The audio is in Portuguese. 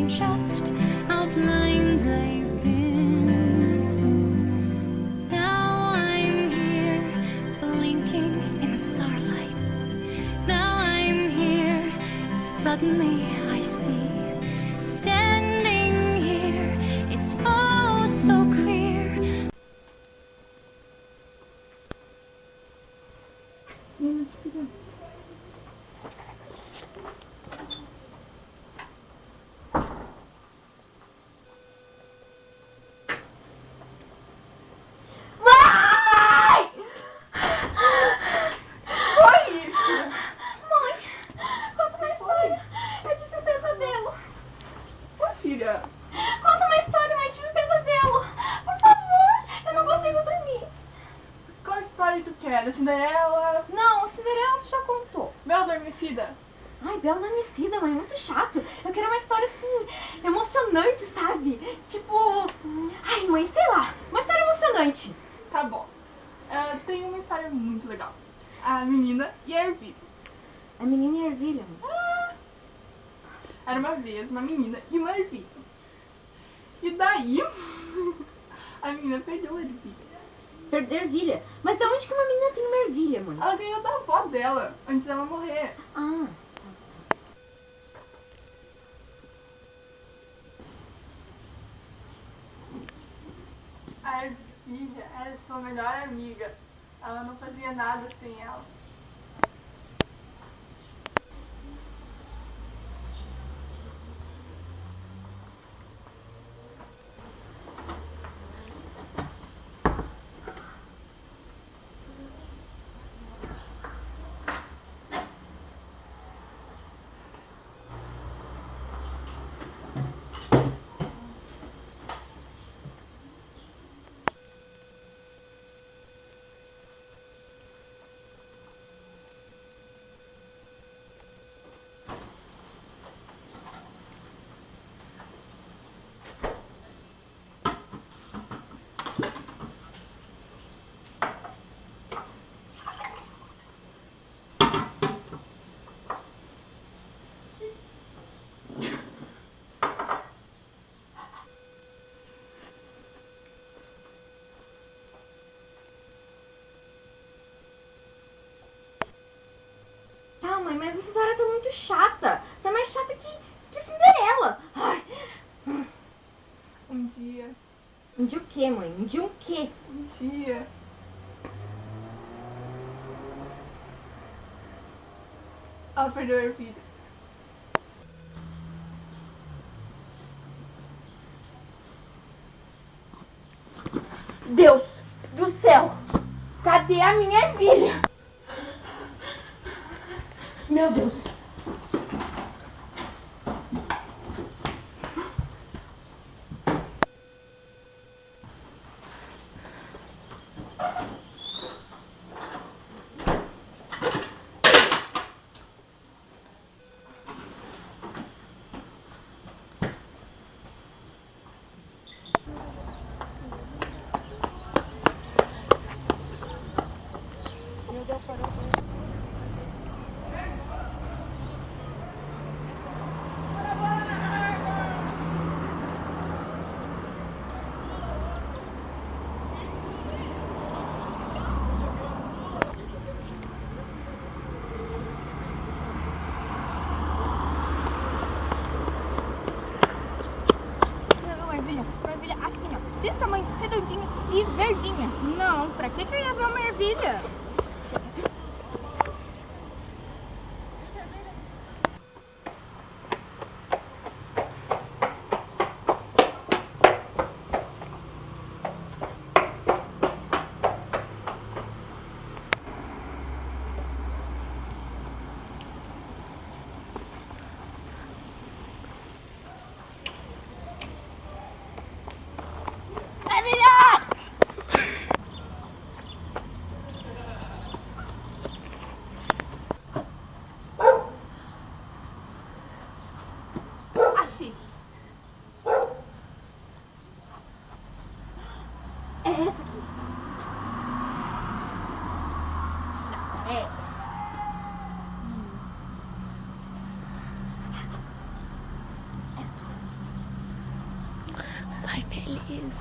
Just how blind I've been. Now I'm here, blinking in the starlight. Now I'm here, suddenly I see. Standing here, it's oh so clear. Conta uma história, mãe, tive um pesadelo. Por favor, eu não consigo dormir. Qual história tu quer? Da Cinderela? Não, Cinderela tu já contou. Bela Adormecida? Ai, Bela Adormecida, mãe, muito chato. Eu quero uma história assim, emocionante, sabe? Tipo, ai, mãe, sei lá, uma história emocionante. Tá bom. Tem uma história muito legal. A menina e a ervilha. A menina e a ervilha. Era uma vez uma menina e uma ervilha. E daí, a menina perdeu a ervilha. Perdeu a ervilha? Mas de onde que uma menina tem uma ervilha, mãe? Ela ganhou da avó dela, antes dela morrer. Ah. A ervilha era sua melhor amiga. Ela não fazia nada sem ela. Ah, mãe, mas essa história tá muito chata. Tá mais chata que Cinderela. Ai. Um dia, Um dia o quê, mãe? Um dia o quê? um dia... Ela perdeu a ervilha. Deus do céu! Cadê a minha ervilha? Meu Deus! Desse tamanho, redondinha e verdinha. Não, pra que eu ia ver uma ervilha? É essa aqui. É. Ai, beleza.